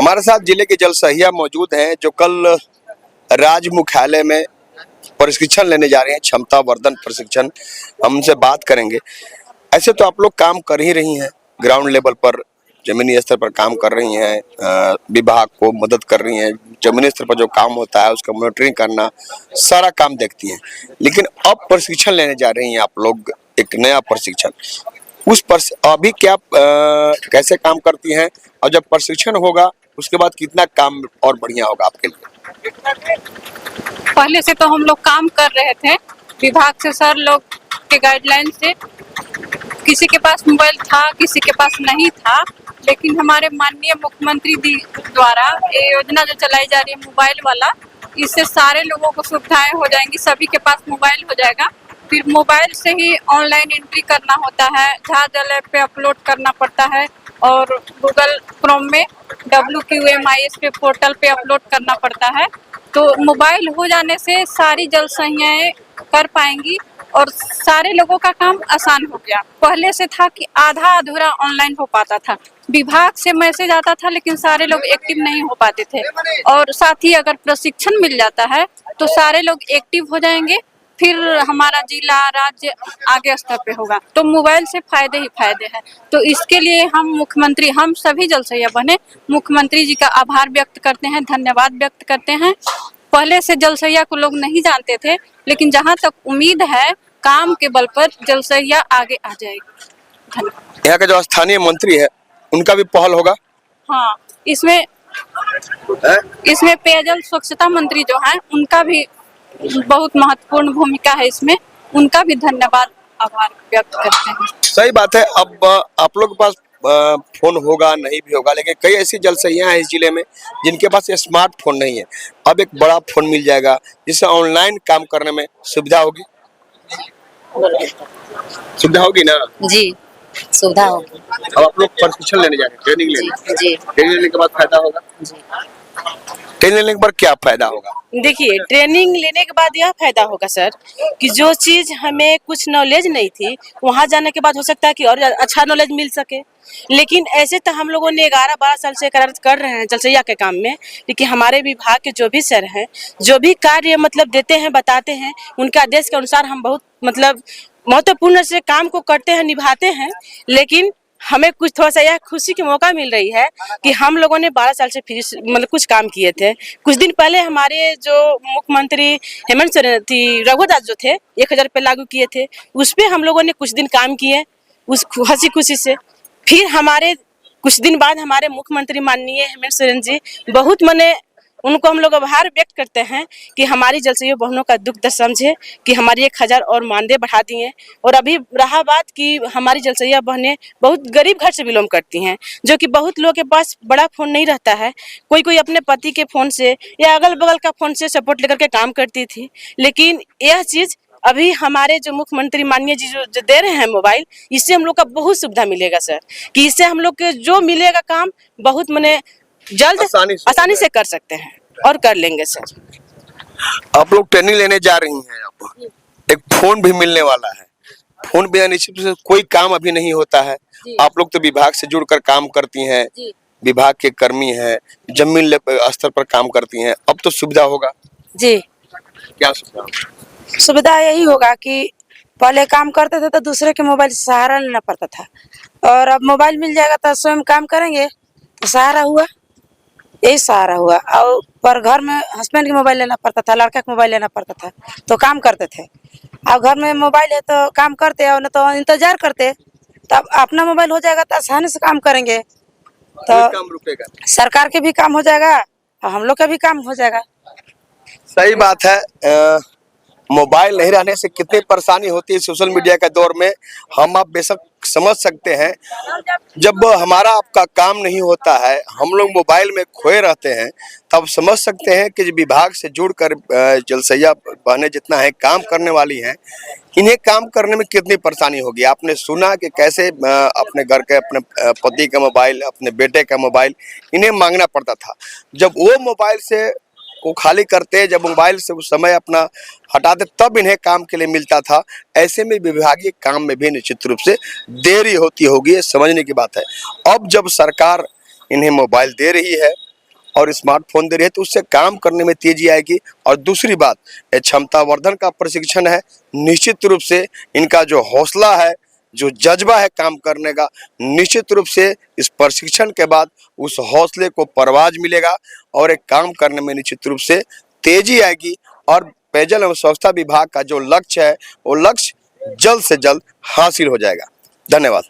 हमारे साथ जिले के जल सहिया मौजूद हैं जो कल राज्य मुख्यालय में प्रशिक्षण लेने जा रहे हैं, क्षमता वर्धन प्रशिक्षण। हम उनसे बात करेंगे। ऐसे तो आप लोग काम कर ही रही हैं, ग्राउंड लेवल पर जमीनी स्तर पर काम कर रही हैं, विभाग को मदद कर रही हैं, जमीनी स्तर पर जो काम होता है उसका मॉनिटरिंग करना, सारा काम देखती हैं। लेकिन अब प्रशिक्षण लेने जा रही हैं आप लोग, एक नया प्रशिक्षण। अभी क्या कैसे काम करती हैं और जब प्रशिक्षण होगा उसके बाद कितना काम और बढ़िया होगा आपके लिए? पहले से तो हम लोग काम कर रहे थे विभाग से, सर लोग के गाइडलाइन से। किसी के पास मोबाइल था, किसी के पास नहीं था, लेकिन हमारे माननीय मुख्यमंत्री द्वारा ये योजना जो चलाई जा रही है मोबाइल वाला, इससे सारे लोगों को सुविधाएं हो जाएंगी। सभी के पास मोबाइल हो जाएगा। फिर मोबाइल से ही ऑनलाइन एंट्री करना होता है, जहाँ जल ऐप पे अपलोड करना पड़ता है और गूगल क्रोम में WQMIS पे पोर्टल पे अपलोड करना पड़ता है। तो मोबाइल हो जाने से सारी जल संहियाएं कर पाएंगी और सारे लोगों का काम आसान हो गया। पहले से था कि आधा अधूरा ऑनलाइन हो पाता था, विभाग से मैसेज आता था लेकिन सारे लोग एक्टिव नहीं हो पाते थे। और साथ ही अगर प्रशिक्षण मिल जाता है तो सारे लोग एक्टिव हो जाएंगे, फिर हमारा जिला राज्य आगे स्तर पे होगा। तो मोबाइल से फायदे ही फायदे हैं। तो इसके लिए हम सभी जल सहिया बने मुख्यमंत्री जी का आभार व्यक्त करते हैं, धन्यवाद व्यक्त करते हैं। पहले से जल सहिया को लोग नहीं जानते थे, लेकिन जहां तक उम्मीद है काम के बल पर जल सहिया आगे आ जाएगी। धन्यवाद। यहाँ का जो स्थानीय मंत्री है उनका भी पहल होगा। हाँ, इसमें पेयजल स्वच्छता मंत्री जो है उनका भी बहुत महत्वपूर्ण भूमिका है इसमें। उनका भी धन्यवाद आभार व्यक्त करते हैं। सही बात है। अब आप लोग के पास फोन होगा नहीं भी होगा, लेकिन कई ऐसी जल सहियां हैं इस जिले में जिनके पास स्मार्टफोन नहीं है। अब एक बड़ा फोन मिल जाएगा जिससे ऑनलाइन काम करने में सुविधा होगी। सुविधा होगी ना जी, सुविधा होगी। अब आप लोग प्रशिक्षण लेने जा रहे हैं, ट्रेनिंग लेने। जी, ट्रेनिंग लेने के बाद फायदा होगा। ट्रेनिंग लेने के बाद क्या फायदा होगा? देखिए, ट्रेनिंग लेने के बाद यह फायदा होगा सर कि जो चीज हमें कुछ नॉलेज नहीं थी, वहाँ जाने के बाद हो सकता है कि और अच्छा नॉलेज मिल सके। लेकिन ऐसे तो हम लोगों ने 11-12 साल से कर रहे हैं जल सहिया के काम में। लेकिन हमारे विभाग के जो भी सर हैं, जो भी कार्य मतलब देते हैं, बताते हैं, उनके आदेश के अनुसार हम बहुत मतलब महत्वपूर्ण से काम को करते हैं, निभाते हैं। लेकिन हमें कुछ थोड़ा सा यह खुशी की मौका मिल रही है कि हम लोगों ने 12 साल से फिर मतलब कुछ काम किए थे। कुछ दिन पहले हमारे जो मुख्यमंत्री हेमंत सोरेन थी, रघुदास जो थे, 1000 रुपये लागू किए थे, उस पर हम लोगों ने कुछ दिन काम किए उस हंसी खुशी से। फिर हमारे कुछ दिन बाद हमारे मुख्यमंत्री माननीय हेमंत सोरेन जी बहुत उनको हम लोग आभार व्यक्त करते हैं कि हमारी जल सहिया बहनों का दुख दर्द समझे कि हमारी 1000 और मानदेय बढ़ा दिए। और अभी रहा बात कि हमारी जल सहिया बहनें बहुत गरीब घर से बिलोंग करती हैं, जो कि बहुत लोगों के पास बड़ा फोन नहीं रहता है। कोई अपने पति के फोन से या अगल बगल का फोन से सपोर्ट लेकर के काम करती थी। लेकिन यह चीज अभी हमारे जो मुख्यमंत्री माननीय जी जो दे रहे हैं मोबाइल, इससे हम लोग का बहुत सुविधा मिलेगा सर, कि इससे हम लोग के जो मिलेगा काम बहुत जल्द आसानी से कर सकते हैं और कर लेंगे सर। आप लोग ट्रेनिंग लेने जा रही हैं, आपको एक फोन भी मिलने वाला है। फोन बिना निश्चित से कोई काम अभी नहीं होता है। आप लोग तो विभाग से जुड़कर काम करती हैं, विभाग के कर्मी हैं, जमीन स्तर पर काम करती हैं। अब तो सुविधा होगा जी। क्या सुविधा होगा? सुविधा यही होगा कि पहले काम करते थे तो दूसरे के मोबाइल से सहारा लेना पड़ता था, और अब मोबाइल मिल जाएगा तो स्वयं काम करेंगे तो सहारा हुआ, यही सहारा हुआ। और पर घर में हस्बैंड के मोबाइल लेना पड़ता था, लड़का के मोबाइल लेना पड़ता था तो काम करते थे। अब घर में मोबाइल है तो काम करते और न तो इंतजार करते। तब अपना मोबाइल हो जाएगा तो आसानी से काम करेंगे, तो काम रुकेगा, सरकार के भी काम हो जाएगा और हम लोग का भी काम हो जाएगा। सही बात है। मोबाइल नहीं रहने से कितनी परेशानी होती है सोशल मीडिया के दौर में, हम आप बेशक समझ सकते हैं। जब हमारा आपका काम नहीं होता है, हम लोग मोबाइल में खोए रहते हैं, तब समझ सकते हैं कि विभाग से जुड़कर जल सहिया बहनें जितना है काम करने वाली हैं, इन्हें काम करने में कितनी परेशानी होगी। आपने सुना कि कैसे अपने घर के अपने पति का मोबाइल, अपने बेटे का मोबाइल इन्हें मांगना पड़ता था। जब वो मोबाइल से को खाली करते, जब मोबाइल से उस समय अपना हटाते, तब इन्हें काम के लिए मिलता था। ऐसे में विभागीय काम में भी निश्चित रूप से देरी होती होगी, समझने की बात है। अब जब सरकार इन्हें मोबाइल दे रही है और स्मार्टफोन दे रही है तो उससे काम करने में तेजी आएगी। और दूसरी बात, ये क्षमतावर्धन का प्रशिक्षण है, निश्चित रूप से इनका जो हौसला है, जो जज्बा है काम करने का, निश्चित रूप से इस प्रशिक्षण के बाद उस हौसले को परवाज मिलेगा और एक काम करने में निश्चित रूप से तेजी आएगी और पेयजल एवं स्वच्छता विभाग का जो लक्ष्य है वो लक्ष्य जल्द से जल्द हासिल हो जाएगा। धन्यवाद।